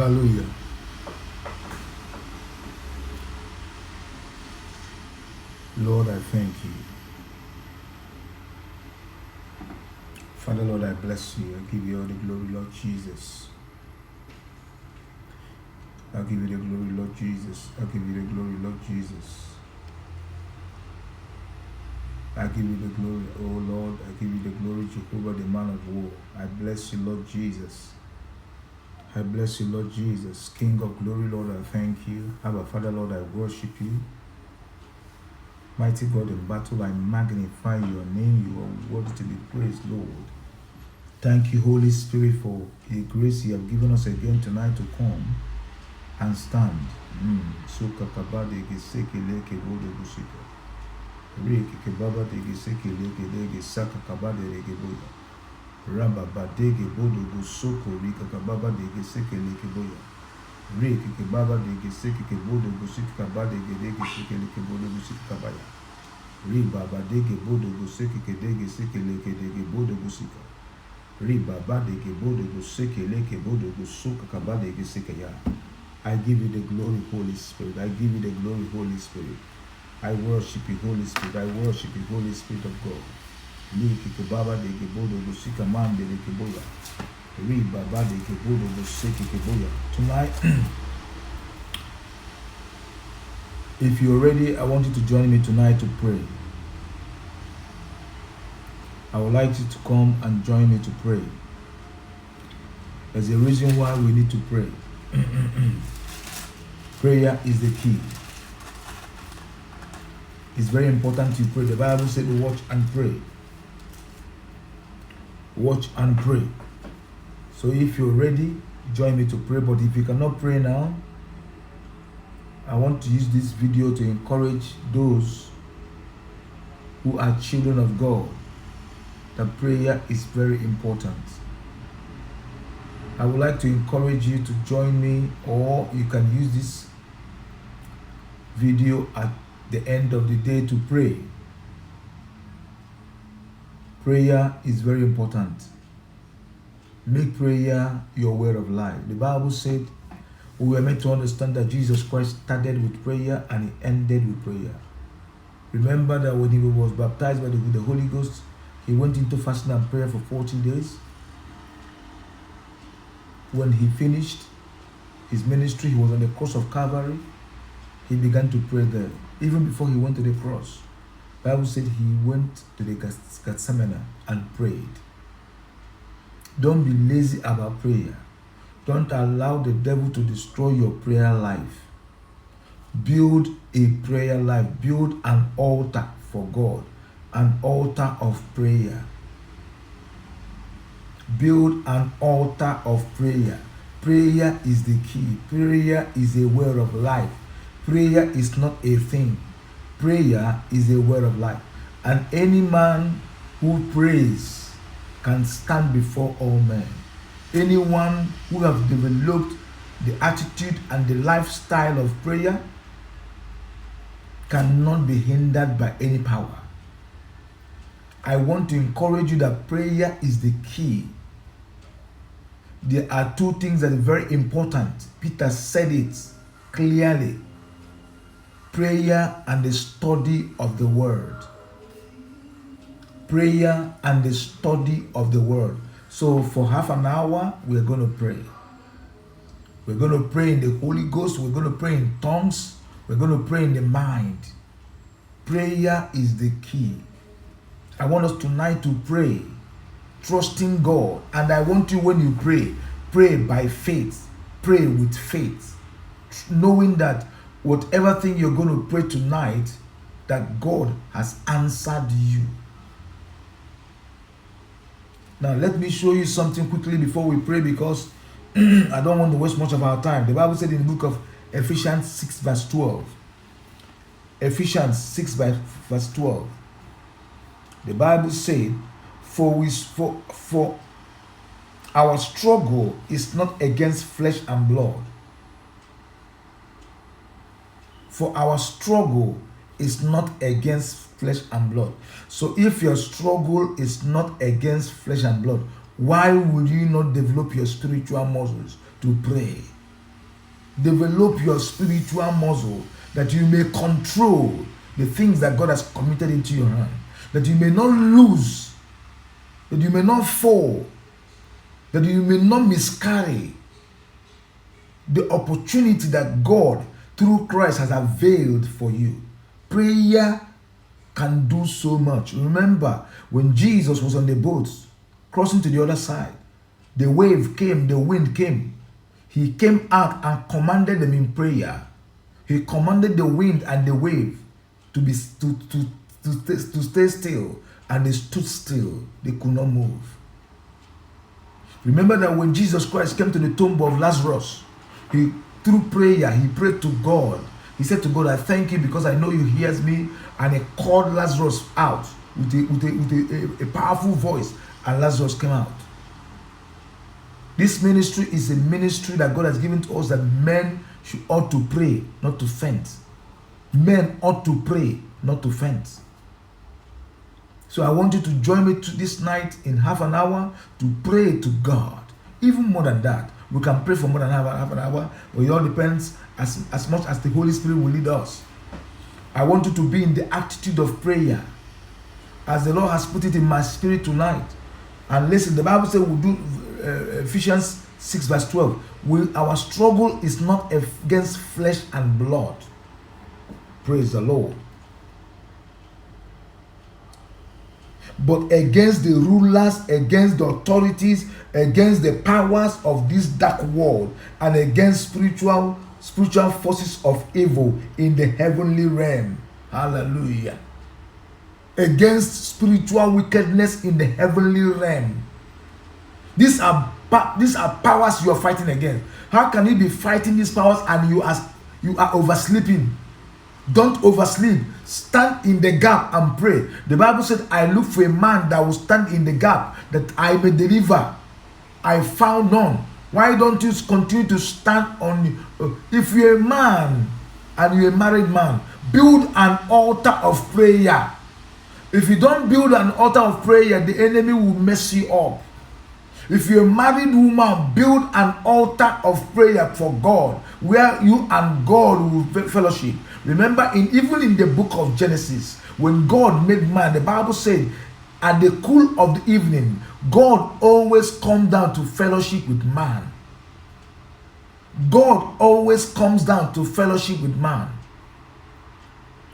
Hallelujah. Lord, I thank you. Father, Lord, I bless you. I give you all the glory, Lord Jesus. I give you the glory, Lord Jesus. I give you the glory, Lord Jesus. I give you the glory, oh Lord. I give you the glory, Jehovah, the man of war. I bless you, Lord Jesus. I bless you, Lord Jesus. King of glory, Lord, I thank you. Abba, Father, Lord, I worship you. Mighty God in battle, I magnify your name. You are worthy to be praised, Lord. Thank you, Holy Spirit, for the grace you have given us again tonight to come and stand. Suka kabade geseke leke bode busika. Reke kebaba de geseke leke lege saka kabade lege boya. Ramba badege bodo gusoko rika kababa de geseke leke boya. Reke kebaba de geseke ke bodo gusika kabade lege seke leke bodo gusika kabaya. Riba badege bodo guseke ke lege seke leke lege bodo gusika. Riba badege bodo guseke leke bodo gusuka kabade geseke ya. I give you the glory, Holy Spirit. I give you the glory, Holy Spirit. I worship you, Holy Spirit. I worship you, Holy Spirit of God. Liki kebaba de kebodo gusika mande de keboya. Riba bade kebodo gusiki keboya. Tonight, if you're ready, I want you to join me tonight to pray. I would like you to come and join me to pray. There's a reason why we need to pray. Prayer is the key. It's very important to pray. The Bible said watch and pray. Watch and pray. So if you're ready, join me to pray. But if you cannot pray now, I want to use this video to encourage those who are children of God that prayer is very important. I would like to encourage you to join me, or you can use this video at the end of the day to pray. Prayer is very important. Make prayer your way of life. The Bible said we were meant to understand that Jesus Christ started with prayer and he ended with prayer. Remember that when he was baptized with the Holy Ghost, he went into fasting and prayer for 40 days. When he finished his ministry, he was on the cross of Calvary. He began to pray there. Even before he went to the cross, the Bible said he went to the Gethsemane and prayed. Don't be lazy about prayer. Don't allow the devil to destroy your prayer life. Build a prayer life. Build an altar for God. An altar of prayer. Build an altar of prayer. Prayer is the key. Prayer is a way of life. Prayer is not a thing. Prayer is a way of life. And any man who prays can stand before all men. Anyone who has developed the attitude and the lifestyle of prayer cannot be hindered by any power. I want to encourage you that prayer is the key. There are two things that are very important. Peter said it clearly. Prayer and the study of the word. Prayer and the study of the word. So for half an hour, we're going to pray. We're going to pray in the Holy Ghost. We're going to pray in tongues. We're going to pray in the mind. Prayer is the key. I want us tonight to pray, trusting God. And I want you, when you pray, pray by faith. Pray with faith. Knowing that whatever thing you're going to pray tonight, that God has answered you. Now, let me show you something quickly before we pray, because I don't want to waste much of our time. The Bible said in the book of Ephesians 6 verse 12. Ephesians 6 verse 12. The Bible said, for our struggle is not against flesh and blood. For our struggle is not against flesh and blood. So if your struggle is not against flesh and blood, why would you not develop your spiritual muscles to pray? Develop your spiritual muscle that you may control the things that God has committed into your hand. That you may not lose, that you may not fall, that you may not miscarry the opportunity that God through Christ has availed for you. Prayer can do so much. Remember when Jesus was on the boat crossing to the other side, the wave came, the wind came. He came out and commanded them in prayer. He commanded the wind and the wave to stay still, and they stood still. They could not move. Remember that when Jesus Christ came to the tomb of Lazarus, he through prayer, he prayed to God. He said to God, I thank you because I know you hears me. And he called Lazarus out with a powerful voice, and Lazarus came out. This ministry is a ministry that God has given to us, that men ought to pray, not to faint. Men ought to pray, not to faint. So I want you to join me this night in half an hour to pray to God. Even more than that, we can pray for more than half an hour, but it all depends as much as the Holy Spirit will lead us. I want you to be in the attitude of prayer, as the Lord has put it in my spirit tonight. And listen, the Bible says we'll do Ephesians 6 verse 12. Our struggle is not against flesh and blood. Praise the Lord. But against the rulers, against the authorities, against the powers of this dark world, and against spiritual forces of evil in the heavenly realm. Hallelujah. Against spiritual wickedness in the heavenly realm. These are powers you are fighting against. How can you be fighting these powers and you are oversleeping? Don't oversleep. Stand in the gap and pray. The Bible said, I look for a man that will stand in the gap, that I may deliver. I found none. Why don't you continue to stand on? If you're a man and you're a married man, build an altar of prayer. If you don't build an altar of prayer, the enemy will mess you up. If you're a married woman, build an altar of prayer for God, where you and God will fellowship. Remember, even in the book of Genesis, when God made man, the Bible said, at the cool of the evening, God always comes down to fellowship with man. God always comes down to fellowship with man.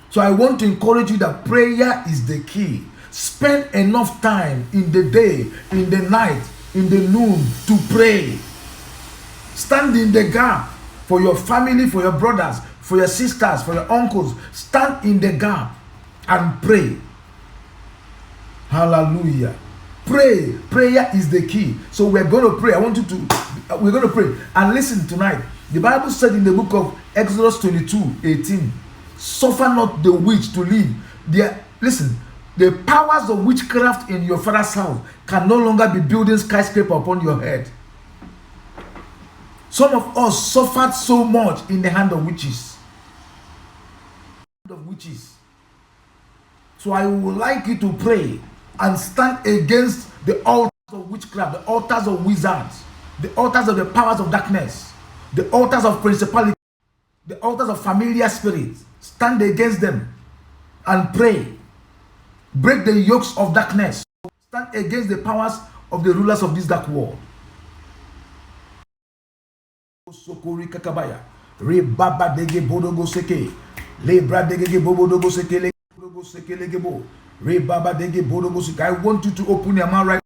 So I want to encourage you that prayer is the key. Spend enough time in the day, in the night, in the noon to pray. Stand in the gap for your family, for your brothers, for your sisters, for your uncles. Stand in the gap and pray. Hallelujah. Pray. Prayer is the key. So we're going to pray. We're going to pray. And listen tonight. The Bible said in the book of Exodus 22:18, suffer not the witch to live. Listen, the powers of witchcraft in your father's house can no longer be building skyscraper upon your head. Some of us suffered so much in the hand of witches. So I would like you to pray and stand against the altars of witchcraft, the altars of wizards, the altars of the powers of darkness, the altars of principality, the altars of familiar spirits. Stand against them and pray. Break the yokes of darkness. Stand against the powers of the rulers of this dark world. Sokori kakabaya. Re baba dege bodogo seke. Le bra dege bodogo seke le bodogo seke le gebo. Re baba dege bodogo seke. I want you to open your mouth right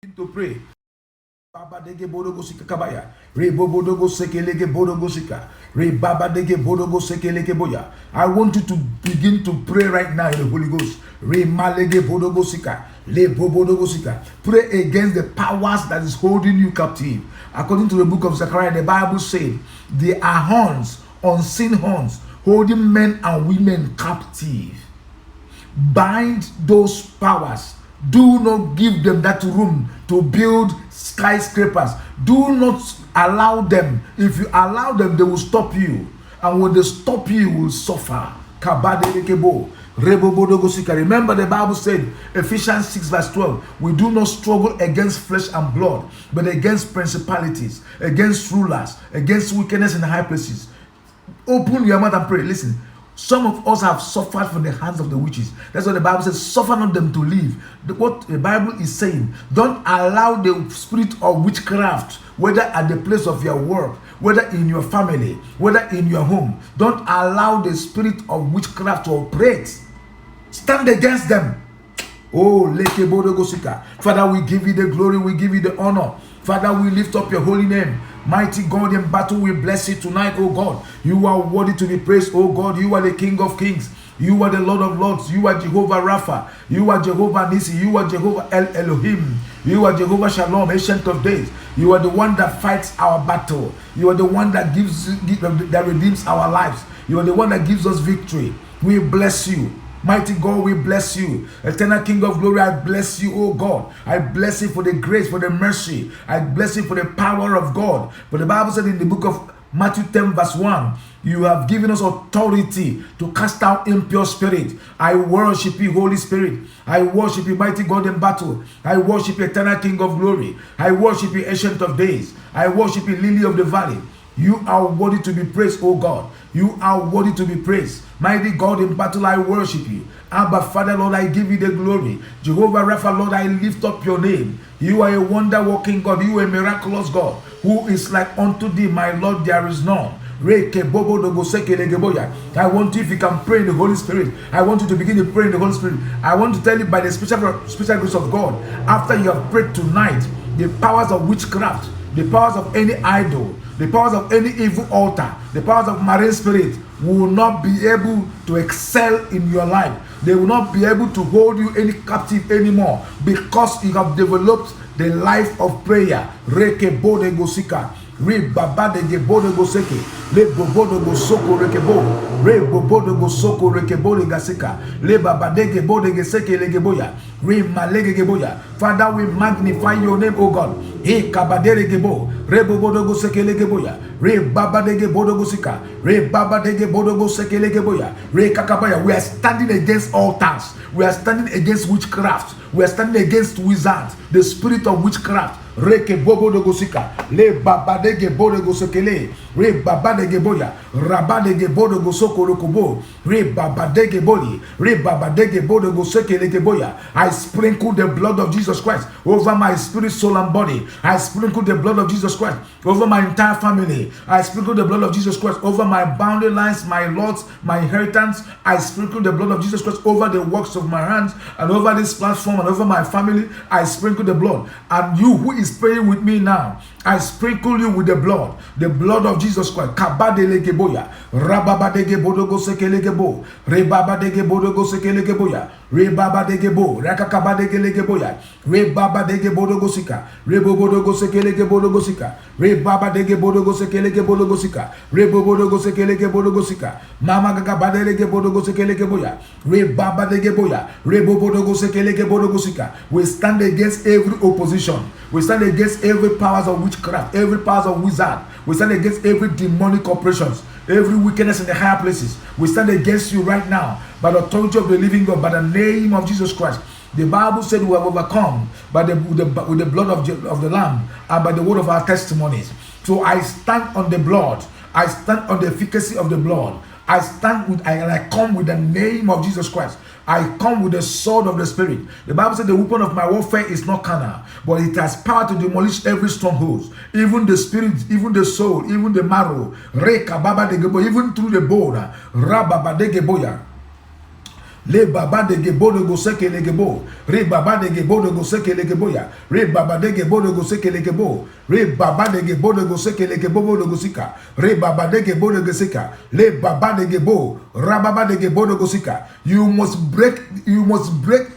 now to pray. Baba dege bodogo seke kabaya. Re bodogo seke le bodogo seka. Re baba dege bodogo seke le boya. I want you to begin to pray right now in the Holy Ghost. Re malege bodogo seka. Le bodogo seka. Pray against the powers that is holding you captive. According to the book of Zechariah, the Bible said, there are horns, unseen horns, holding men and women captive. Bind those powers. Do not give them that room to build skyscrapers. Do not allow them. If you allow them, they will stop you. And when they stop you, you will suffer. Kabadekebo. Remember the Bible said, Ephesians 6 verse 12, we do not struggle against flesh and blood, but against principalities, against rulers, against wickedness in the high places. Open your mouth and pray. Listen, some of us have suffered from the hands of the witches. That's what the Bible says, suffer not them to live. What the Bible is saying, don't allow the spirit of witchcraft, whether at the place of your work, whether in your family, whether in your home, don't allow the spirit of witchcraft to operate. Stand against them. Oh, Father, we give you the glory, we give you the honor. Father, we lift up your holy name. Mighty God, in battle we bless you tonight, oh God. You are worthy to be praised, oh God. You are the King of kings. You are the Lord of lords. You are Jehovah Rapha. You are Jehovah Nisi. You are Jehovah El Elohim. You are Jehovah Shalom, Ancient of Days. You are the one that fights our battle. You are the one that that redeems our lives. You are the one that gives us victory. We bless you. Mighty God, we bless you. Eternal King of glory, I bless you, oh God. I bless you for the grace, for the mercy. I bless you for the power of God. For the Bible said in the book of Matthew 10 verse 1, you have given us authority to cast out impure spirit. I worship you, Holy Spirit. I worship you, mighty God in battle. I worship you, Eternal King of glory. I worship you, Ancient of Days. I worship you, Lily of the Valley. You are worthy to be praised, oh God. You are worthy to be praised. Mighty God in battle, I worship you. Abba, Father, Lord, I give you the glory. Jehovah Rapha, Lord, I lift up your name. You are a wonder-working God. You are a miraculous God. Who is like unto thee, my Lord, there is none. I want you, if you can pray in the Holy Spirit, I want you to begin to pray in the Holy Spirit. I want to tell you by the special grace of God, after you have prayed tonight, the powers of witchcraft, the powers of any idol, the powers of any evil altar, the powers of marine spirit will not be able to excel in your life. They will not be able to hold you any captive anymore, because you have developed the life of prayer. Reke bode gosika, re baba de gebode goseke, le bobodo gosoko rekebo, re bobodo gosoko rekebo de gasika, le baba de gebode geseke le geboya, re malege geboya. Father, we magnify your name, O God. He kabadere gebo, re bobodo goseke le geboya, re baba de gebodo gosika, re baba de gebodo goseke le geboya, re kakabaya. We are standing against altars. We are standing against witchcraft. We are standing against wizards, the spirit of witchcraft. Reke bobo de gosika, le baba de gebo de gosekele, re baba de geboya, raba de gebo de gosoko rokobo, re baba de geboli, re baba de gebo de gosekele geboya. I sprinkle the blood of Jesus Christ over my spirit, soul, and body. I sprinkle the blood of Jesus Christ over my entire family. I sprinkle the blood of Jesus Christ over my boundary lines, my lots, my inheritance. I sprinkle the blood of Jesus Christ over the works of my hands and over this platform and over my family. I sprinkle the blood. And you who is praying with me now, I sprinkle you with the blood of Jesus Christ. Kabade legeboya, rababa de gebodo go sekelegebo, rebaba de gebodo go sekelegeboya, rebaba de gebo, rakakaba de gelegeboya, rebaba de gebodo go sika, rebobodo go sekelegebodo go sika, rebaba de gebodo go sekelegebodo go sika, rebobodo go sekelegebodo go sika, mama gakabade de gebodo go sekelegeboya, rebaba de geboya, rebobodo go sekelegebodo go sika. We stand against every opposition. We stand against every powers of witchcraft, every powers of wizard. We stand against every demonic operations, every wickedness in the higher places. We stand against you right now by the authority of the living God, by the name of Jesus Christ. The Bible said we have overcome with the blood of the Lamb and by the word of our testimonies. So I stand on the blood. I stand on the efficacy of the blood. I come with the name of Jesus Christ. I come with the sword of the Spirit. The Bible said the weapon of my warfare is not carnal, but it has power to demolish every stronghold, even the spirit, even the soul, even the marrow, even through the bone. Le baba de gebo de go seke le gebo, re baba de gebo de go seke le gebo ya, re baba de gebo de go seke le gebo, re baba de gebo de go seke le gebo de go sika, re baba de gebo de go sika, le baba de gebo, rababa de gebo de go sika. You must break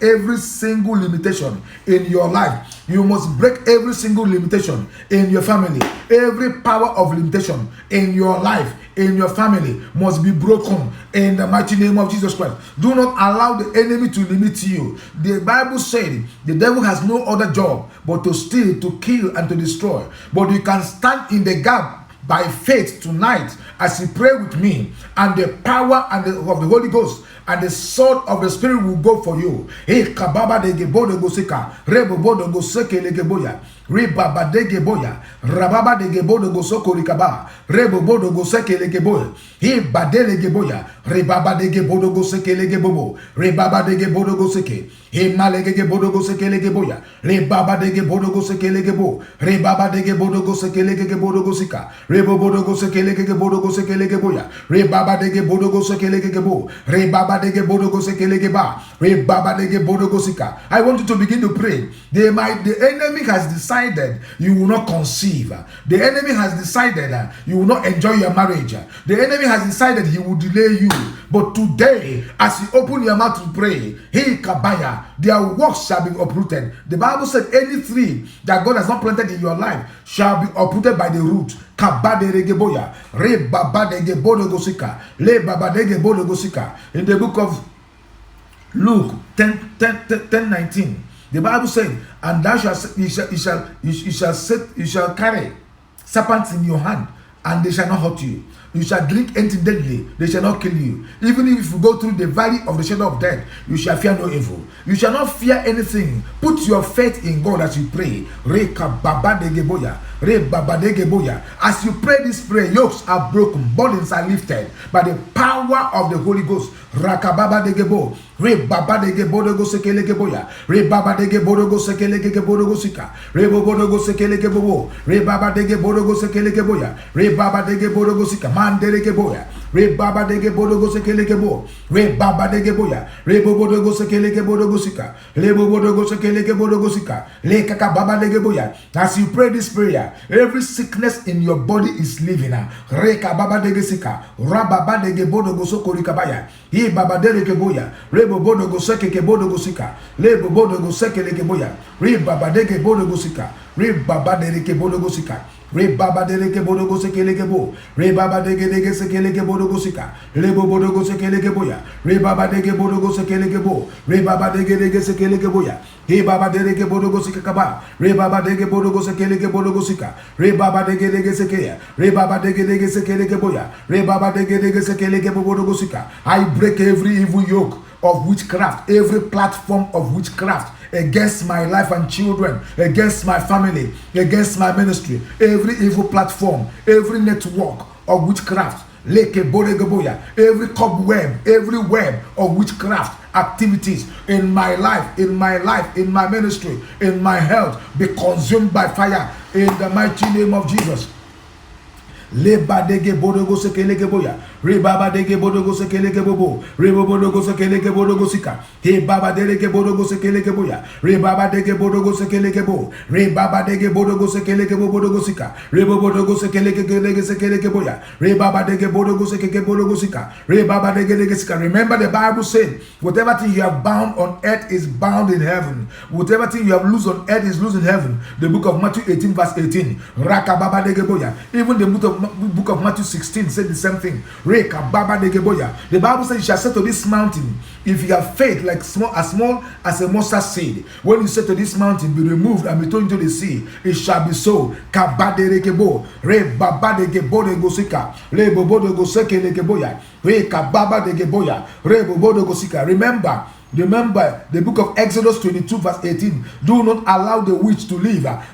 every single limitation in your life. You must break every single limitation in your family. Every power of limitation in your life, in your family, must be broken in the mighty name of Jesus Christ. Do not allow the enemy to limit you. The Bible said the devil has no other job but to steal, to kill, and to destroy. But you can stand in the gap by faith tonight as you pray with me, and the power of the Holy Ghost and the sword of the Spirit will go for you. Kababa de Gebodo Gosika, Rebobodo Goseke Legeboya, Rebaba de Geboya, Rababa de Gebodo Gosoko Rikaba, Rebobodo Goseke Legeboya, Badele Geboya, Rebaba de Gebodo Goseke Legebobo, Rebaba de Gebodo Goseke, Malege Gebodo Goseke Legeboya, Rebaba de Gebodo Goseke Legebo, Rebaba de Gebodo Goseke Legebodo Gosika, Rebobodo Goseke Legebodo Goseke Legeboya, Rebaba de Gebodo Goseke Legebo, Rebaba de Gebodo Goseke Legeba, Rebaba de Gebodo Gosika. I want you to begin to pray. The enemy has decided you will not conceive. The enemy has decided you will not enjoy your marriage. The enemy has decided he will delay you. But today, as you open your mouth to pray, kabaya, their works shall be uprooted. The Bible said any tree that God has not planted in your life shall be uprooted by the root. In the book of Luke 10:19, the Bible said, and thou you shall carry serpents in your hand, and they shall not hurt you. You shall drink anything deadly, they shall not kill you. Even if you go through the valley of the shadow of death, you shall fear no evil. You shall not fear anything. Put your faith in God as you pray. As you pray this prayer, yokes are broken, burdens are lifted by the power of the Holy Ghost. Rakababa de Gebo, Rebaba de Gebodo Sekele Geboya, Rebaba de Gebodo Sekele Gebodo Sika, Rebobodo Sekele Gebo, Rebaba de Gebodo Sekele Geboya, Rebaba de Gebodo Sika, Mandele Geboya, Rebaba de Gebodo Sekele Gebo, Rebaba de Geboya, Rebobodo Sekele Gebodo Sika, Rebobodo Sekele Gebodo Sika, Lekakababa de Geboya. As you pray this prayer, every sickness in your body is leaving. Rekababa de Gesika, Rababa de Gebodo Sokorikabaya. Baba de Geboya, Rebo Bodo Goseke Gebodo Gosika, Lebo Bodo Goseke Geboya, Re Baba de Gebodo Gosika, Re Baba de Gebodo Gosika, Re Baba de Gebodo Goseke Gebo, Re Baba de Geseke Gebodo Gosika, Lebo Bodo Goseke Geboya, Re Baba de Gebodo Goseke Gebo, Re Baba de Geseke Geboya, He Baba de Gebodo Gosika Kaba, Re Baba de Gebodo Goseke Gebodo Gosika, Re Baba de Geseke, Re Baba de Geseke Geboya, Re Baba de Geseke Gebodo Gosika. I break every evil yoke of witchcraft, every platform of witchcraft against my life and children, against my family, against my ministry, every evil platform, every network of witchcraft, every cobweb, every web of witchcraft activities in my life, in my ministry, in my health, be consumed by fire in the mighty name of Jesus. Leba dege bodogo sekelege boya, rebaba dege bodogo sekelege bobo, rebobodogo sekelege bodogo sika, he baba dege bodogo sekelege boya, rebaba dege bodogo sekelege bo, rebaba dege bodogo sekelege bodogo sika, rebobodogo sekelege boya, rebaba dege bodogo sekelege bodogo sika, rebaba dege sika. Remember the Bible said, whatever thing you have bound on earth is bound in heaven. Whatever thing you have loosed on earth is loosed in heaven. The book of Matthew 18 verse 18. Rakababa dege boya. Even the book of Matthew 16 said the same thing. The Bible says you shall say to this mountain, if you have faith like small as a mustard seed, when you say to this mountain, be removed and be thrown into the sea, it shall be so. Remember the book of Exodus 22 verse 18. Do not allow the witch to live. That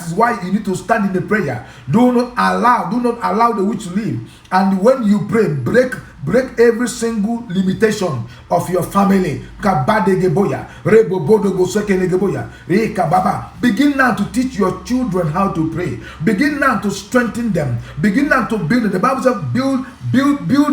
is why you need to stand in the prayer. Do not allow the witch to live. And when you pray, break every single limitation of your family. Begin now to teach your children how to pray. Begin now to strengthen them. Begin now to build them. The Bible says build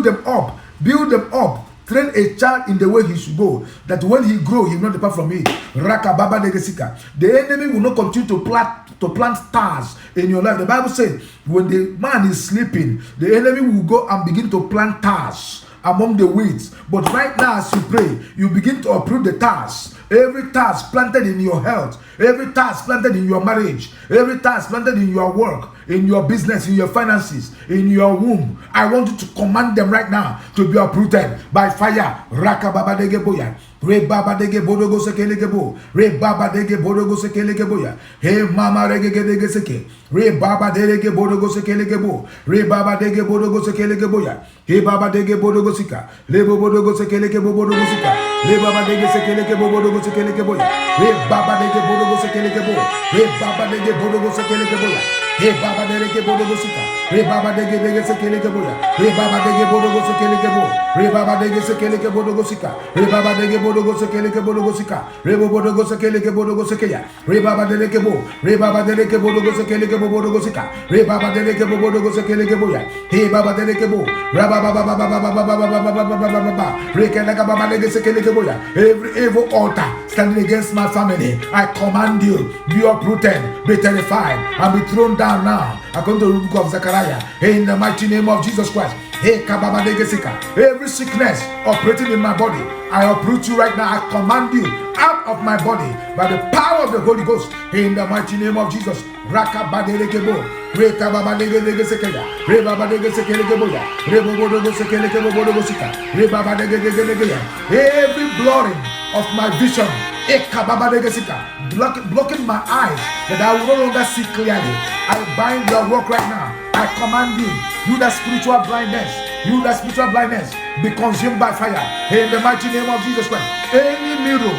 them up. Build them up. Train a child in the way he should go, that when he grow, he will not depart from it. The enemy will not continue to plant stars in your life. The Bible says, when the man is sleeping, the enemy will go and begin to plant stars among the weeds. But right now, as you pray, you begin to uproot the stars. Every task planted in your health, every task planted in your marriage, every task planted in your work, in your business, in your finances, in your womb. I want you to command them right now to be uprooted by fire. Rakababadegeboya. Re baba dege bodogo sekelegebo. Re baba dege bodogo sekelegeboya. Hey mama regege seke. Re baba dege bodogo sekelegebo. Re baba dege bodogo sekelegeboya. Hey baba dege bodogo sika. Lebo bodogo sekelegebo bodogo sika. Le baba dege sekelegebo bodogo sekelegeboya. Re baba dege bodogo sekelegebo. Re baba dege bodogo sekelegeboya. Hey baba dege bodogo sika. Re baba dege sekelegeboya. Re baba dege bodogo sekelegebo. Re baba dege sekelegebo bodogo sika. Re baba dege bodogo sekeleke bodogo sika. Rebo bodogo sekeleke bodogo sekeya. Re baba deleke bo. Re baba deleke bodogo sekeleke bodogo sika. Re baba deleke bodogo sekeleke boya. He baba deleke bo. Raba baba baba baba baba baba baba baba. Re keleka baba deleke sekeleke boya. Every evil altar standing against my family, I command you, be uprooted, be terrified, and be thrown down now. According to the book of Zechariah, in the mighty name of Jesus Christ. Hey, every sickness operating in my body, I uproot you right now. I command you out of my body by the power of the Holy Ghost. In the mighty name of Jesus. Every blurring of my vision, blocking my eyes, that I will no longer see clearly, I bind your work right now. I command you that spiritual blindness, be consumed by fire in the mighty name of Jesus Christ. Any mirror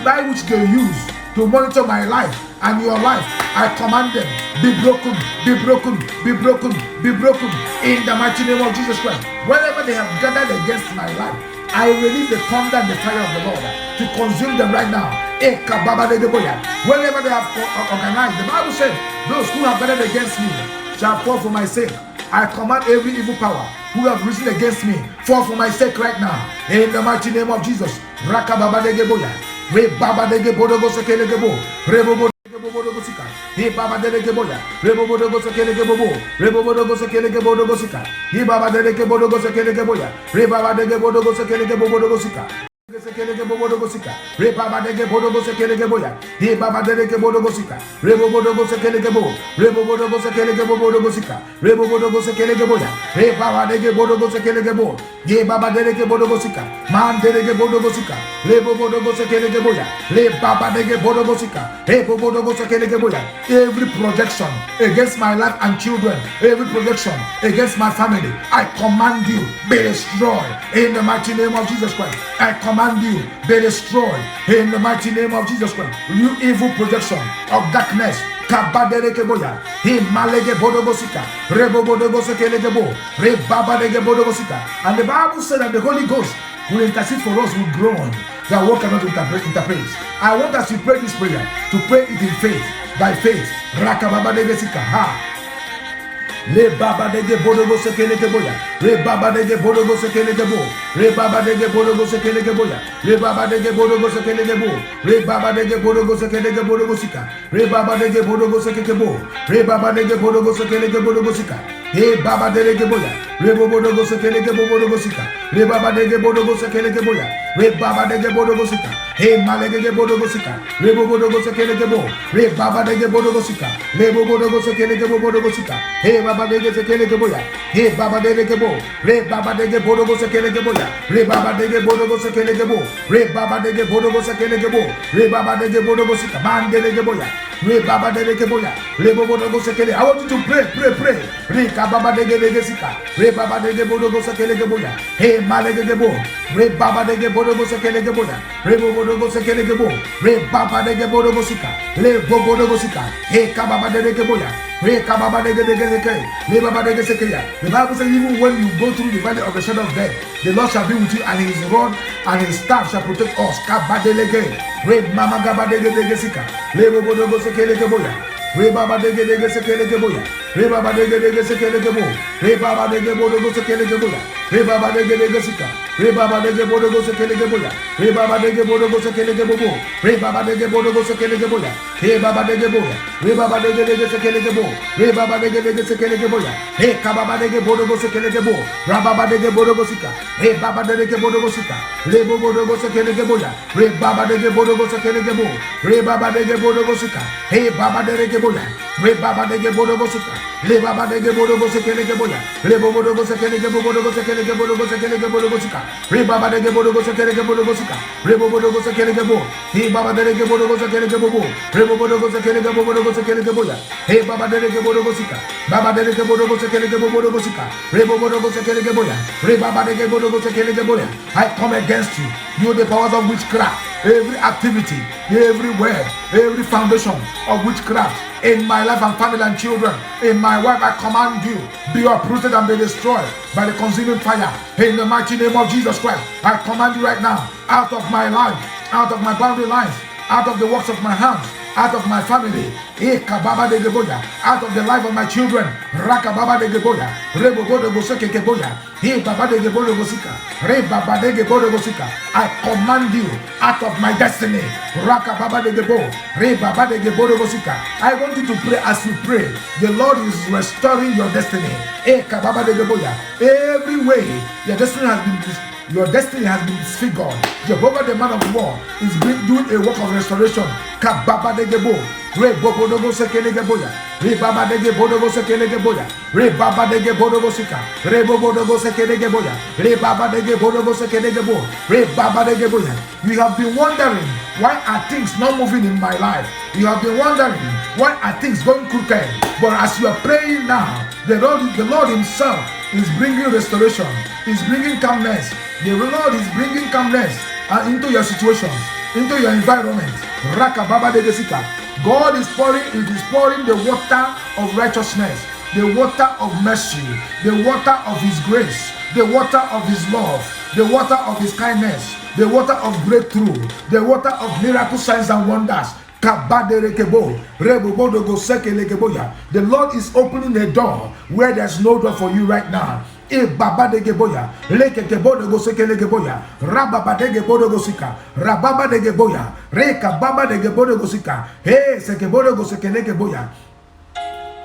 by which they use to monitor my life and your life, I command them, be broken, be broken, be broken, be broken in the mighty name of Jesus Christ. Wherever they have gathered against my life, I release the thunder and the fire of the Lord to consume them right now. Wherever they have organized, the Bible said, those who have gathered against me shall fall for my sake. I command every evil power who have risen against me, fall for my sake right now. In the mighty name of Jesus. Rakababadegeboya. Re baba dege bodogo sekelegebo. Rebo bodogo sika. He baba dege boya. Rebo bodogo sekelegebo. Rebo bodogo sekelegebo bodogo sika. He baba dege bodogo sekelegebo ya. Re baba dege bodogo sekelegebo bodogo sika. Re baba dege bodogo sekelegebo ya. He baba dege bodogo sika. Rebo bodogo sekelegebo. Rebo bodogo sekelegebo bodogo sika. Rebo bodogo sekelegebo ya. Re baba dege bodogo sekelegebo. Ye baba dege bodogo sika. Man dege bodogo sika. Rebo bodogo sekelegebo ya. Le baba dege bodogo sika. Rebo bodogo sekelegebo ya. Every projection against my life and children, every projection against my family, I command you, be destroyed in the mighty name of Jesus Christ. I command you, be destroyed in the mighty name of Jesus Christ. You evil projection of darkness, kabaderekeboya, he malege bodogosika, rebo bodogosekelegebo, re babadege. And the Bible said that the Holy Ghost will intercede for us with groan that what cannot interpret. I want us to pray this prayer, to pray it in faith, by faith. Rakababadege ha. Le baba dege bodogo sekeleke boya. Re baba dege bodogo sekeleke bo. Re baba dege bodogo sekeleke boya. Re baba dege bodogo sekeleke bo. Re baba dege bodogo sekeleke bodogo sika. Re baba dege bodogo sekeleke bo. Re baba dege bodogo sekeleke bodogo sika. He baba dege boya. Re bodogo sekeleke bodogo sika. Re baba dege bodogo sekeleke boya. Re baba dege bodogo sika. He malege bodogo sika. Re bodogo sekeleke bo. Re baba dege bodogo sika. Le bodogo sekeleke bodogo sika. He baba dege sekeleke boya. He baba dege bo. Re baba dege bodogo sekeleke boya. Re baba dege bodogo sekeleke bo. Re baba dege bodogo sekeleke bo. Re baba dege bodogo sika. Man dege boya. Re baba dege boya. Re bodogo sekele. I want you to pray. Re baba dege sika. Re baba dege bodogo sekeleke boya. He malege bo. Re baba dege bodogo sekeleke boya. Re bodogo sekeleke bo. Re baba dege bodogo sika. Le bodogo sika. He kababa dege boya. Re kababa dege seke. Le baba dege sekeya. The Bible says even when you go through the valley of the shadow of death, the Lord shall be with you, and his rod and his staff shall protect us. Kabadelege. Re mama gaba dege sika. Le bodogo sekeleke boya. Re baba dege sekeleke boya. Re baba dege sekeleke bo. Re baba dege bodogo sekeleke boya. Re baba dege sika. Re baba dege bodogo sekeleke boya. Re baba dege bodogo sekeleke bobo. Re baba dege bodogo sekeleke boya. He baba dege boya. Re baba dege sekeleke bo. Re baba dege sekeleke boya. He kababa dege bodogo sekeleke bo. Ra baba dege bodogo sika. He baba dege bodogo sika. Le bodogo sekeleke boya. Re baba dege bodogo sekeleke bo. Re baba dege bodogo sika. He baba dege boya. Re baba dege bodogo sika. Le baba de gebodo go sekele geboya. Le bobodo go sekele gebodo go sekele gebodo go sekele gebodo go sika. Re baba de gebodo go sekele gebodo go sika. Re bobodo go sekele gebo. He baba de gebodo go sekele gebobo. Re bobodo go sekele gebodo go sekele geboya. He baba de gebodo go sika. Baba de gebodo go sekele gebodo go sika. Re bobodo go sekele geboya. Re baba de gebodo go sekele geboya. I come against you. You the powers of witchcraft. Every activity, every word, every foundation of witchcraft in my life and family and children, in my wife, I command you, be uprooted and be destroyed by the consuming fire. In the mighty name of Jesus Christ, I command you right now, out of my life, out of my boundary lines, out of the works of my hands, out of my family, out of the life of my children, Rakababa de Geboya, Rebobodo Goseke Geboya, Baba de Gebodo Gosika, Rebaba de Gebodo Gosika. I command you out of my destiny, Rakababa de Gebo, Rebaba de Gebodo Gosika. I want you to pray as you pray. The Lord is restoring your destiny. Kababa de Geboya. Every way your destiny has been disfigured. Jehovah, the man of war, is doing a work of restoration. Kababa de Gebo, Re Bobodogo Sekelegeboya, Re Baba de Gebodogo Sekelegeboya, Re Baba de Gebodogo Sika, Re Bobodogo Sekelegeboya, Re Baba de Gebodogo Sekelegebo, Re Baba de Geboya. You have been wondering, why are things not moving in my life? You have been wondering, why are things going crooked? But as you are praying now, the Lord Himself is bringing restoration, is bringing calmness. The Lord is bringing calmness into your situations, into your environment. Rakababa de Gesika. God is pouring the water of righteousness, the water of mercy, the water of His grace, the water of His love, the water of His kindness, the water of breakthrough, the water of miracle signs and wonders. The Lord is opening a door where there's no door for you right now. Baba de Geboya, Leke Gebodo Gosekele Geboya, Rababa de Gebodo Gosika, Rababa de Geboya, Reka Baba de Gebodo Gosika, Hey, Sekebodo Gosekele Geboya.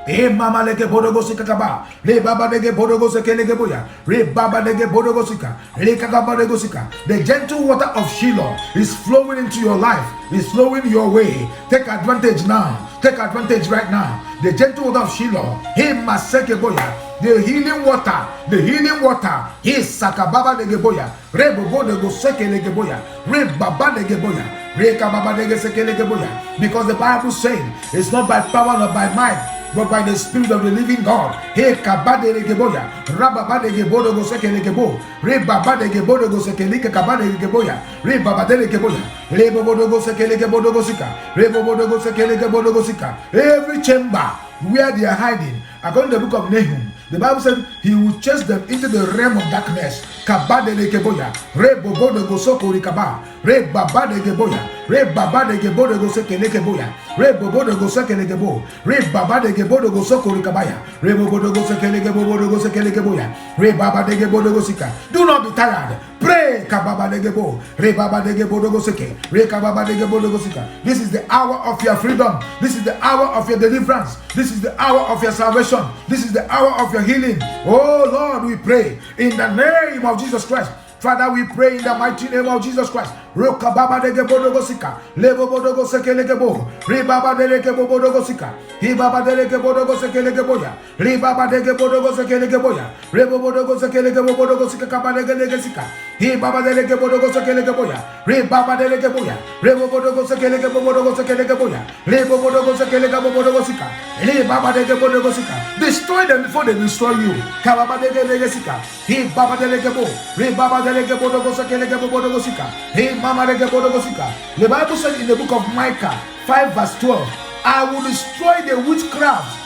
Mama leke bodogo sika kaba, le baba dege bodogo sekele geboya, re baba dege bodogo sika, le kagaba dege sika. The gentle water of Shiloh is flowing into your life, is flowing your way. Take advantage now, take advantage right now. The gentle water of Shiloh, he maseke boya. The healing water, he sakababa de geboya, re bobo de go sekele geboya, re baba de geboya, re kababa de sekele geboya. Because the Bible says it's not by power nor by might, but by the Spirit of the living God. Hey, kabade de geboya, rababa de gebodo go sekele gebo, re baba de gebodo go sekele kabade de geboya, re baba de geboya, re bobodo go sekele gebodo go sika, re bobodo go sekele gebodo go sika. Every chamber where they are hiding, according to the book of Nahum, the Bible said He will chase them into the realm of darkness. Kabade de geboya, re bobodo go sokori kaba, re baba de geboya, re baba de gebodo go sekele geboya, re bobodo go sekele gebo, re baba de gebodo go sokori kabaya, re bobodo go sekele gebodo go sekele geboya, re baba de gebodo go sika. Do not be tired. Pray, kababa de gebo, re baba de gebodo go seke, re kababa de gebodo go sika. This is the hour of your freedom. This is the hour of your deliverance. This is the hour of your salvation. This is the hour of your healing. Oh Lord, we pray in the name of Jesus Christ. Father, we pray in the mighty name of Jesus Christ. Roka baba de gebodo gosika, lebo bodo gosekele gebo, re baba de gebodo gosika, he baba de gebodo gosekele geboya, re baba de gebodo gosekele geboya, re bodo gosekele gebodo gosika kabale gesika, he baba de gebodo gosekele geboya, re baba de geboya, re bodo gosekele gebodo gosekele geboya, re bodo gosekele gebodo gosika, re baba de gebodo gosika. Destroy them before they destroy you. Kababa de gesika, he baba de gebo, re baba de gebodo gosekele gebodo gosika, he mama de gebodo gosika. The Bible said in the book of Micah 5 verse 12, I will destroy the witchcraft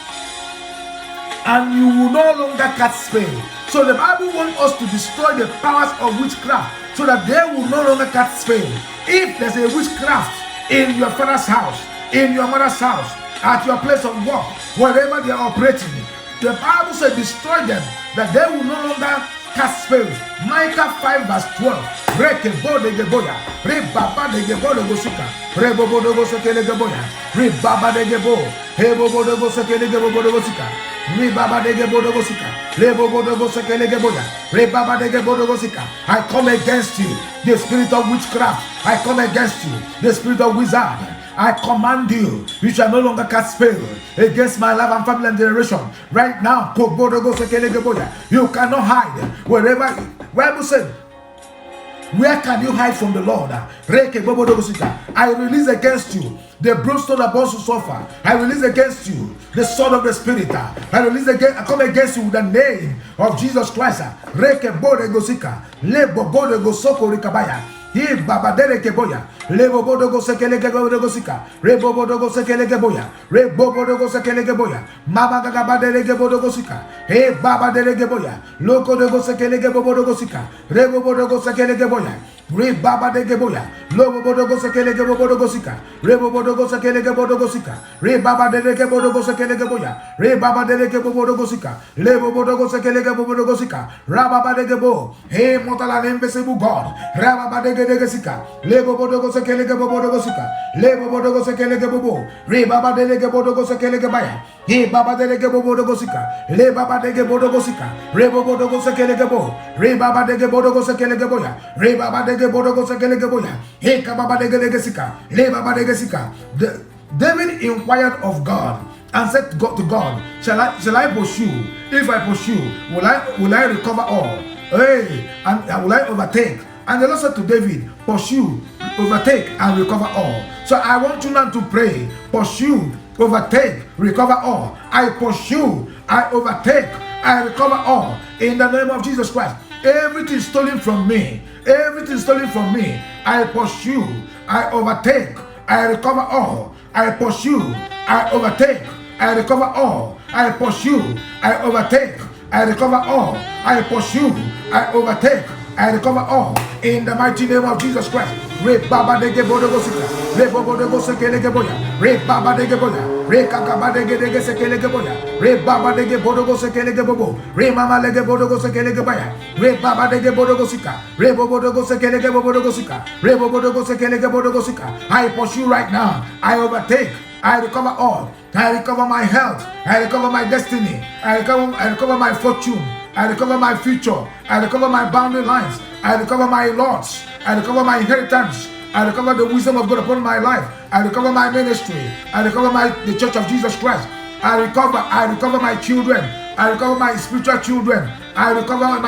and you will no longer catch spell. So the Bible wants us to destroy the powers of witchcraft so that they will no longer catch spell. If there's a witchcraft in your father's house, in your mother's house, at your place of work, wherever they are operating, the Bible says destroy them, that they will no longer cast spells. Micah 5 verse 12. Reke bode geboya, re baba de gebodo gosika, re bobodo gosekele geboya, re baba de gebo, he bobodo gosekele gebodo gosika, re baba de gebodo gosika, re bobodo gosekele geboya, re baba de gebodo gosika. I come against you, the spirit of witchcraft. I come against you, the spirit of wizard. I command you, you shall no longer cast spell against my life and family and generation. Right now, you cannot hide wherever. Bible said, where can you hide from the Lord? I release against you the brimstone about to suffer. I release against you the sword of the Spirit. I come against you with the name of Jesus Christ. He babadere keboya, lebo bodo go sekele kebodo go sika, rebo bodo go sekele keboya, rebo bodo go sekele keboya, mama gabadere kebodo go sika, he babadere keboya, loko de go sekele kebodo go sika, rebo bodo go sekele keboya, re babade keboya, lobo bodo go sekele kebodo go sika, rebo bodo go sekele kebodo go sika, re babadere kebodo go sekele keboya, re babadere kebodo go sika, lebo bodo go sekele kebodo go sika, rababade kebo, he motala nembesebu God, rababade lebo bodo go sekele ke bodo go sika, lebo bodo go sekele ke bobo, re baba dele ke bodo go sekele ke baya, he baba dele ke bodo go sika, le baba de ke bodo go sika, re bodo go sekele ke bo, re baba de ke bodo go sekele ke boya, re baba de ke bodo go sekele ke boya, he ka baba de ke sika, le baba de ke sika. David inquired of God and said to God, shall I pursue? If I pursue, will I recover all? Hey, and will I overtake? And the Lord said to David, pursue, overtake, and recover all. So I want you now to pray, pursue, overtake, recover all. I pursue, I overtake, I recover all. In the name of Jesus Christ. Everything stolen from me, I pursue, I overtake, I recover all. I pursue, I overtake, I recover all. I pursue, I overtake, I recover all. I pursue, I overtake, I recover all in the mighty name of Jesus Christ. Re baba de gebodo gosika, re bobo de gosekele geboya, re baba de geboya, re kakaba de gesekele geboya, re baba de gebodo gosekele gebobo, re mama le gebodo gosekele gebaya, re baba de gebodo gosika, re bobo de gosekele gebodo gosika, re bobo de gosekele gebodo gosika. I pursue right now. I overtake. I recover all. I recover my health. I recover my destiny. I recover my fortune. I recover my future. I recover my boundary lines. I recover my lots. I recover my inheritance. I recover the wisdom of God upon my life. I recover my ministry. I recover the Church of Jesus Christ. I recover my children. I recover my spiritual children. I recover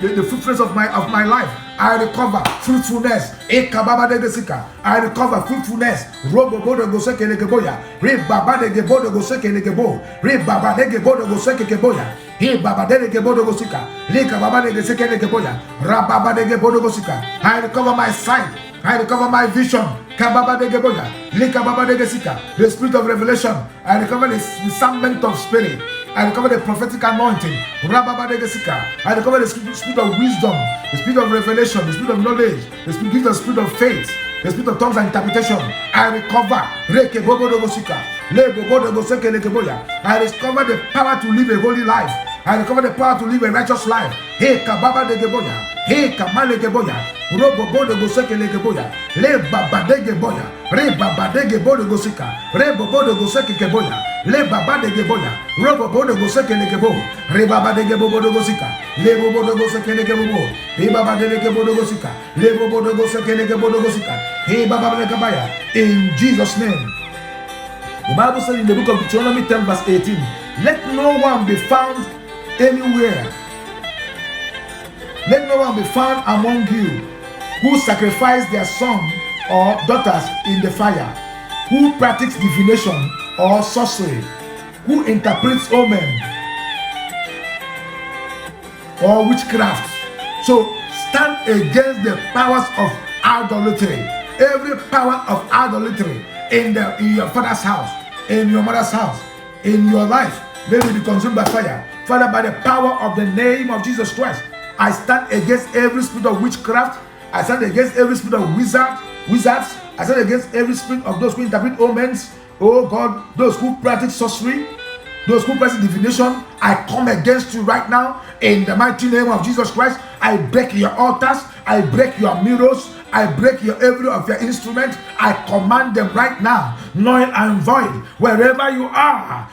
the fruitfulness of my life. I recover fruitfulness. I recover fruitfulness. Robo bodo go sekele geboya. Re baba de gebodo go sekele gebo. Re baba de gebodo go sekele geboya. He baba de gebodo go sika. Lika baba de sekele geboya. Ra baba de gebodo go sika. I recover my sight. I recover my vision. Kababa de geboya. Lika baba de gesika. The spirit of revelation. I recover the discernment of spirit. I recover the prophetic anointing. Rababa de gesika. I recover the spirit of wisdom, the spirit of revelation, the spirit of knowledge, the spirit of faith, the spirit of tongues and interpretation. I recover. Reke bobo de gosika. Le bobo de goseke le geboya. I recover the power to live a holy life. I recover the power to live a righteous life. Hey kababa de geboya. Hey kamale geboya. Robo bodo goseke le geboya. Le baba de geboya. Re baba de gebodo gosika. Re bobo de goseke geboya. Le baba de geboya. Robo bodo goseke le gebo. Re baba de gebobo de gosika. Le bobo de goseke le gebobo. Re baba de gebodo gosika. Le bobo de goseke le gebodo gosika. Hey baba de gabaya. In Jesus' name. The Bible says in the book of Deuteronomy 10 verse 18, let no one be found anywhere. Let no one be found among you who sacrifice their son or daughters in the fire, who practice divination or sorcery, who interprets omen or witchcraft. So stand against the powers of idolatry. Every power of idolatry in your father's house, in your mother's house, in your life, may be consumed by fire. Father, by the power of the name of Jesus Christ, I stand against every spirit of witchcraft. I stand against every spirit of wizards. I stand against every spirit of those who interpret omens. Oh God, those who practice sorcery, those who practice divination. I come against you right now in the mighty name of Jesus Christ. I break your altars. I break your mirrors. I break every of your instruments. I command them right now, null and void, wherever you are.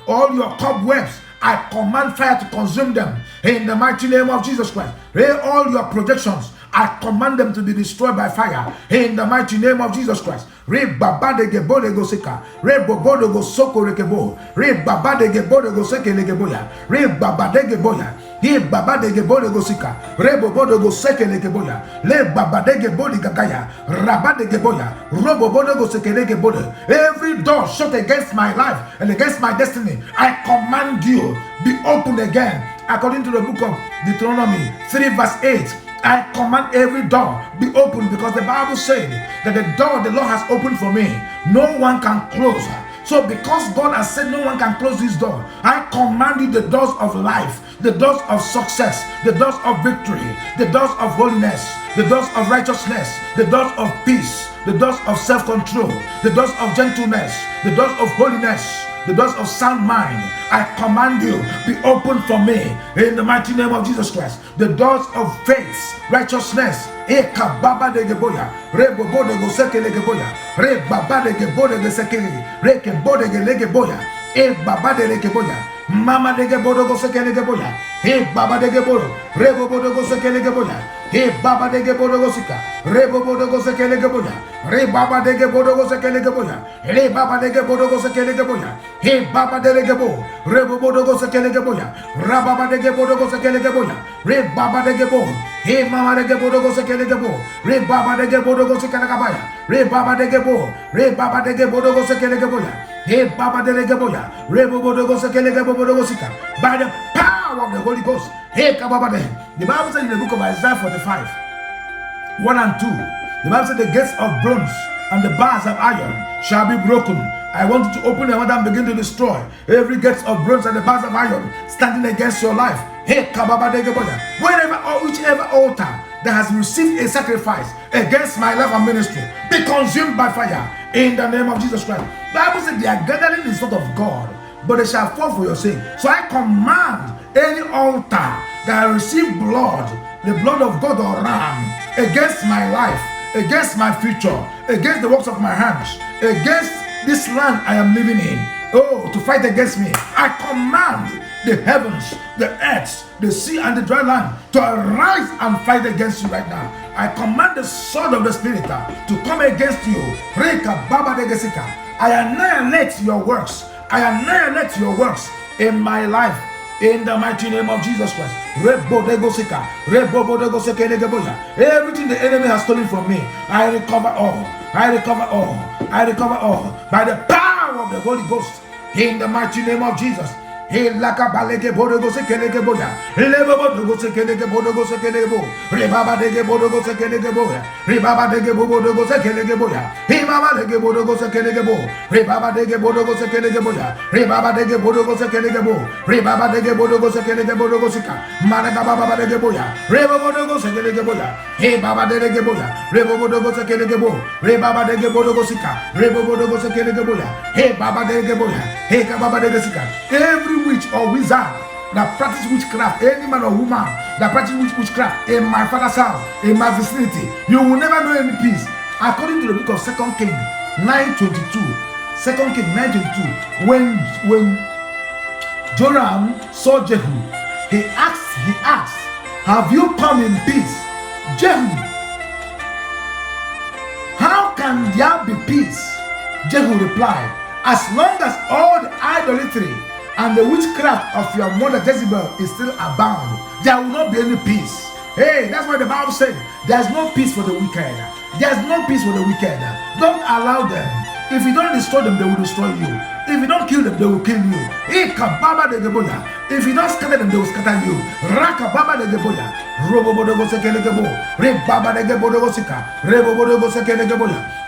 All your cobwebs, I command fire to consume them in the mighty name of Jesus Christ. All your projections, I command them to be destroyed by fire in the mighty name of Jesus Christ. Re baba de gebo de gosika. Re bobo de gosoko rekebo. Re baba de gebo de goseke legeboya. Re baba de geboya. He baba de gebo de gosika. Re bobo de goseke legeboya. Le baba de gebo de gagaya. Rabba de geboya. Robobo de goseke legeboya. Every door shut against my life and against my destiny, I command you, be open again. According to the book of Deuteronomy 3 verse 8, I command every door be open, because the Bible said that the door the Lord has opened for me, no one can close. So because God has said no one can close this door, I command you the doors of life, the doors of success, the doors of victory, the doors of holiness, the doors of righteousness, the doors of peace, the doors of self-control, the doors of gentleness, the doors of holiness, the doors of sound mind. I command you, be open for me in the mighty name of Jesus Christ. The doors of faith, righteousness, baba de geboya, re bobo de goseke legeboya, re baba de gebo de gesekeli, re kebo de gelegeboya, baba de legeboya, mama de gebo de goseke legeboya, baba de gebo, re bobo de goseke legeboya, baba de gebo de gosika, re bobo de goseke legeboya, re baba de gebo de goseke legeboya, re baba de gebo de goseke legeboya, baba de legebo, re bobo de goseke legeboya, ra baba de gebo de goseke legeboya, re baba de gebo, mama de gebo de goseke legebo, re baba de gebo de goseke legabaya, re baba de gebo, re baba de gebo de goseke legeboya, baba de legeboya, re bobo de goseke legebo de gosika, by the power of the Holy Ghost. The Bible said in the book of Isaiah 45, 1 and 2, the Bible said the gates of bronze and the bars of iron shall be broken. I want you to open your mouth and begin to destroy every gate of bronze and the bars of iron standing against your life. Wherever or whichever altar that has received a sacrifice against my life and ministry, be consumed by fire in the name of Jesus Christ. The Bible said they are gathering in the sort of God, but they shall fall for your sake. So I command any altar that I receive blood, the blood of God or ram, against my life, against my future, against the works of my hands, against this land I am living in, to fight against me. I command the heavens, the earth, the sea and the dry land to arise and fight against you right now. I command the sword of the Spirit to come against you. I annihilate your works. I annihilate your works in my life, in the mighty name of Jesus Christ. Everything the enemy has stolen from me, I recover all. I recover all. I recover all by the power of the Holy Ghost, in the mighty name of Jesus. He laka baleke bodogo se keleke boya. Lebo bodogo se keleke bodogo se kelebo. Rebaba dege bodogo se keleke boya. Rebaba dege bodogo se keleke boya. He mama dege bodogo se keleke bo. Rebaba dege bodogo se keleke boya. Rebaba dege bodogo se keleke bo. Rebaba dege bodogo se keleke bodogo sika. Managa baba dege boya. Rebo bodogo se keleke boya. He baba dege boya. Rebo bodogo se keleke bo. Rebaba dege bodogo sika. Rebo bodogo se keleke boya. He baba dege boya. He kababa dege sika. Every witch or wizard that practice witchcraft, any man or woman that practice witchcraft in my father's house, in my vicinity, you will never know any peace. According to the book of 2 Kings 9:22, 2 Kings 9:22, when Joram saw Jehu, he asked, have you come in peace? Jehu, how can there be peace? Jehu replied, as long as all the idolatry and the witchcraft of your mother Jezebel is still abound, there will not be any peace. Hey, that's why the Bible said there's no peace for the wicked. There's no peace for the wicked. Don't allow them. If you don't destroy them, they will destroy you. If you don't kill them, they will kill you. If you don't scatter them, they will scatter you.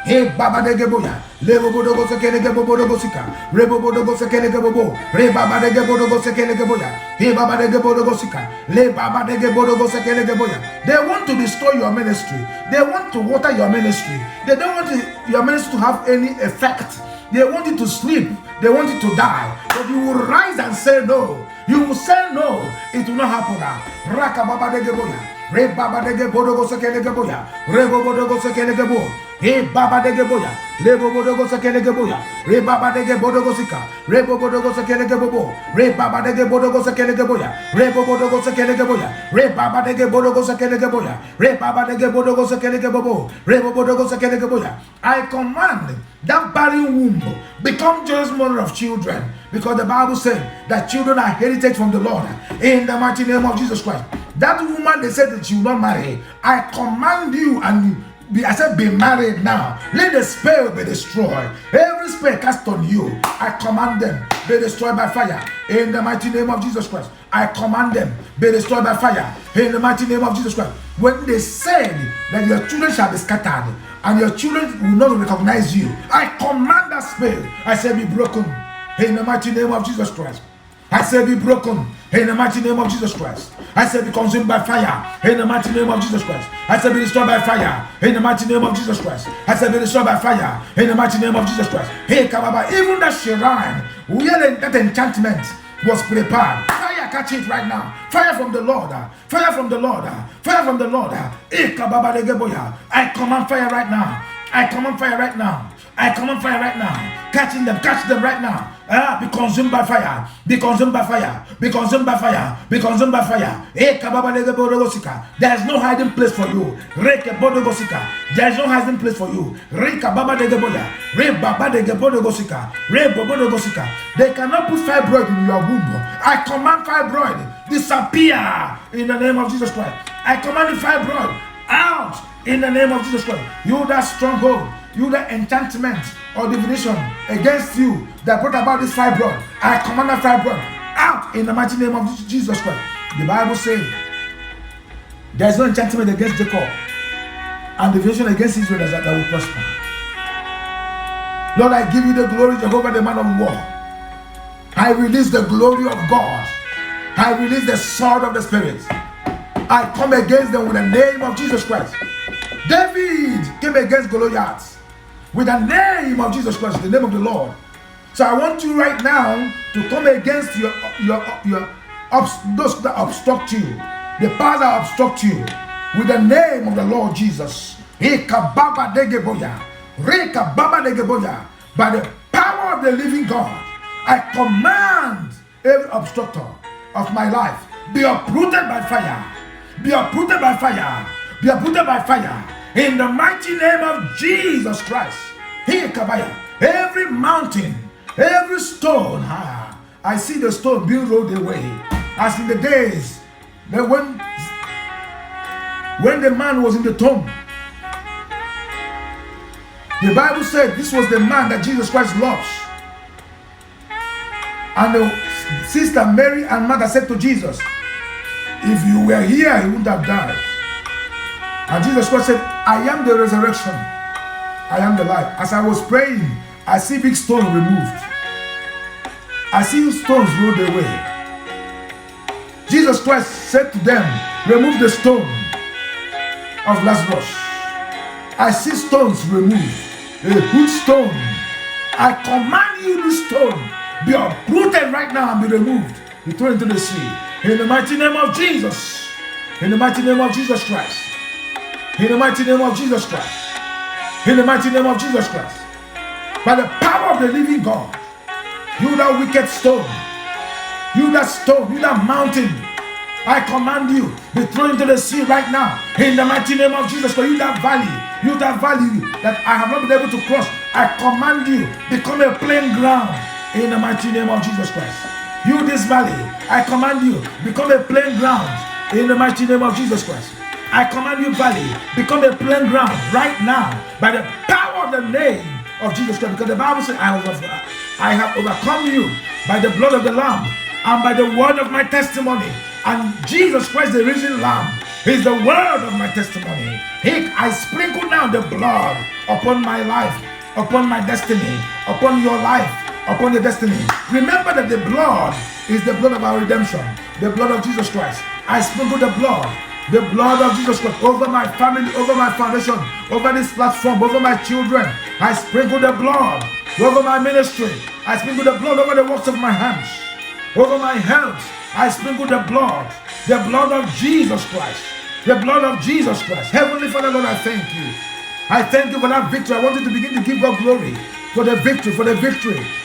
Hey baba de geboya, lebo bodo go sekele gebo bodo go sika, rebo bodo go sekele gebo bo, re baba de gebo go sekele geboya, hey baba de gebo go sika, le baba de gebo go sekele geboya. They want to destroy your ministry. They want to water your ministry. They don't want your ministry to have any effect. They want you to sleep. They want you to die. But you will rise and say no. You will say no. It will not happen now. Raka baba de geboya. Re baba de gebo go sekele geboya. Rebo bodo go sekele gebo. Hey Baba de Geboya, Rebo Bodogo Sakelegeboya, Re Baba de Gebodogo Sika, Rebo Bodogo Sakelegebo, Re Baba de Gebodogo Sakelegeboya, Rebo Bodogo Sakelegeboya, Re Baba de Gebodogo Sakelegeboya, Re Baba de Gebodogo Sakelegebo, Rebo Bodogo Sakelegeboya. I command that barren womb become just mother of children, because the Bible said that children are heritage from the Lord. In the mighty name of Jesus Christ, that woman they said that she will not marry, I command you and I said, be married now. Let the spell be destroyed. Every spell cast on you, I command them, be destroyed by fire. In the mighty name of Jesus Christ, I command them, be destroyed by fire. In the mighty name of Jesus Christ. When they said that your children shall be scattered and your children will not recognize you, I command that spell. I say, be broken. In the mighty name of Jesus Christ. I say be broken in the mighty name of Jesus Christ. I say be consumed by fire in the mighty name of Jesus Christ. I say be destroyed by fire in the mighty name of Jesus Christ. I say be destroyed by fire in the mighty name of Jesus Christ. Hey Kababa, even that shrine where that enchantment was prepared, fire catch it right now. Fire from the Lord, fire from the Lord, fire from the Lord. Hey Kababa de Geboya, I command fire right now. I command fire right now. I command fire right now. Catching them, catch them right now. Be consumed by fire. Be consumed by fire. Be consumed by fire. Be consumed by fire. There is no hiding place for you. There is no hiding place for you. They cannot put fibroid in your womb. I command fibroid disappear in the name of Jesus Christ. I command the fibroid out in the name of Jesus Christ. You that stronghold, you that enchantment or divination against you that brought about this fibroid, I command that fibroid out in the mighty name of Jesus Christ. The Bible says there is no enchantment against Jacob and divination against Israel that will prosper. Lord, I give you the glory, Jehovah, the man of war. I release the glory of God. I release the sword of the Spirit. I come against them with the name of Jesus Christ. David came against Goliath with the name of Jesus Christ, the name of the Lord. So I want you right now to come against those that obstruct you, the powers that obstruct you, with the name of the Lord Jesus. By the power of the living God, I command every obstructor of my life be uprooted by fire. Be uprooted by fire. Be uprooted by fire. In the mighty name of Jesus Christ. Every mountain, every stone, I see the stone being rolled away. As in the days that when the man was in the tomb, the Bible said this was the man that Jesus Christ loves. And the sister Mary and Martha said to Jesus, if you were here, he wouldn't have died. And Jesus Christ said, I am the resurrection. I am the life. As I was praying, I see big stones removed. I see stones rolled away. Jesus Christ said to them, remove the stone of Lazarus. I see stones removed. A huge stone. I command you, the stone, be uprooted right now and be removed. Be thrown into the sea. In the mighty name of Jesus. In the mighty name of Jesus Christ. In the mighty name of Jesus Christ. In the mighty name of Jesus Christ. By the power of the living God. You that wicked stone. You that stone. You that mountain. I command you, be thrown into the sea right now. In the mighty name of Jesus Christ. You that valley that I have not been able to cross. I command you, become a plain ground. In the mighty name of Jesus Christ. You this valley, I command you, become a plain ground. In the mighty name of Jesus Christ. I command you, valley, become a plain ground right now by the power of the name of Jesus Christ. Because the Bible says, I have overcome you by the blood of the Lamb and by the word of my testimony. And Jesus Christ, the risen Lamb, is the word of my testimony. I sprinkle now the blood upon my life, upon my destiny, upon your life, upon your destiny. Remember that the blood is the blood of our redemption, the blood of Jesus Christ. I sprinkle the blood of Jesus Christ over my family, over my foundation, over this platform, over my children. I sprinkle the blood over my ministry. I sprinkle the blood over the works of my hands, over my health. I sprinkle the blood of Jesus Christ, the blood of Jesus Christ. Heavenly Father, Lord, I thank you. I thank you for that victory. I want you to begin to give God glory for the victory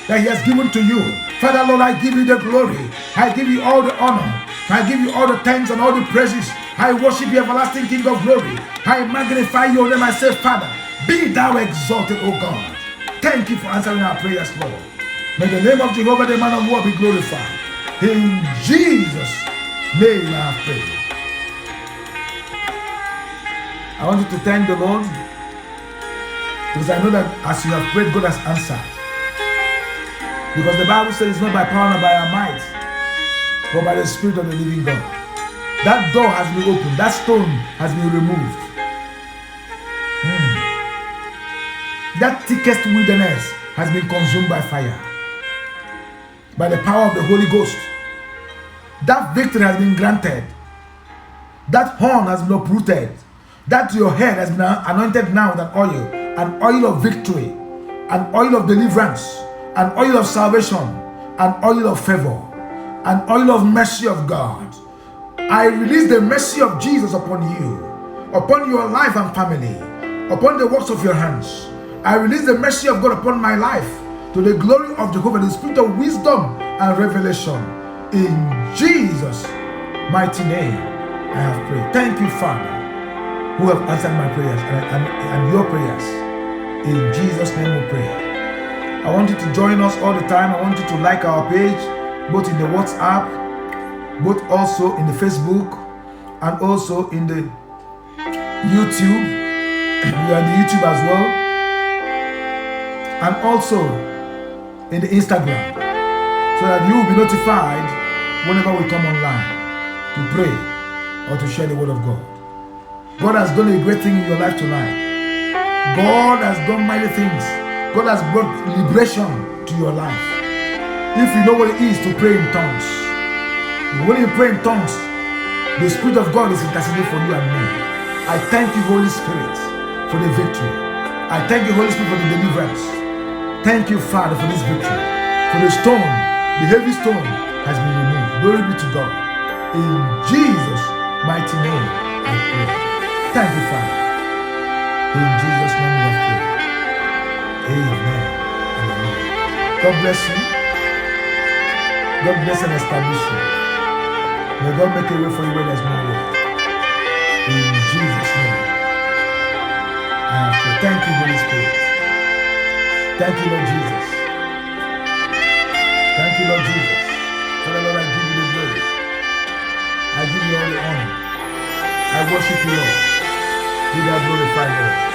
that He has given to you. Father, Lord, I give you the glory. I give you all the honor. I give you all the thanks and all the praises. I worship you, everlasting King of glory. I magnify your name. I say, Father, be thou exalted, O God. Thank you for answering our prayers, Lord. May the name of Jehovah, the man of war, be glorified. In Jesus' name I have prayed. I want you to thank the Lord, because I know that as you have prayed, God has answered. Because the Bible says it's not by power nor by our might, but by the Spirit of the living God. That door has been opened. That stone has been removed. That thickest wilderness has been consumed by fire. By the power of the Holy Ghost. That victory has been granted. That horn has been uprooted. That your head has been anointed now with an oil of victory, an oil of deliverance, an oil of salvation, an oil of favor, an oil of mercy of God. I release the mercy of Jesus upon you, upon your life and family, upon the works of your hands. I release the mercy of God upon my life, to the glory of Jehovah, the spirit of wisdom and revelation. In Jesus' mighty name, I have prayed. Thank you, Father, who have answered my prayers and your prayers. In Jesus' name we pray. I want you to join us all the time. I want you to like our page, both in the WhatsApp, both also in the Facebook, and also in the YouTube. We are on the YouTube as well, and also in the Instagram, so that you will be notified whenever we come online to pray or to share the word of God. God has done a great thing in your life tonight. God has done mighty things. God has brought liberation to your life. If you know what it is to pray in tongues, when you pray in tongues, the Spirit of God is interceding for you and me. I thank you, Holy Spirit, for the victory. I thank you, Holy Spirit, for the deliverance. Thank you, Father, for this victory. For the stone, the heavy stone has been removed. Glory be to God. In Jesus' mighty name, I pray. Thank you, Father. In Jesus' name we have prayed. Amen. Amen. God bless you. God bless and establish you. May God make a way for you where there's no way. In Jesus' name, I have prayed. Thank you, Holy Spirit. Thank you, Lord Jesus. Thank you, Lord Jesus. Father, Lord, I give you the glory. I give you all the honor. I worship you, Lord. Be thou glorified, Lord.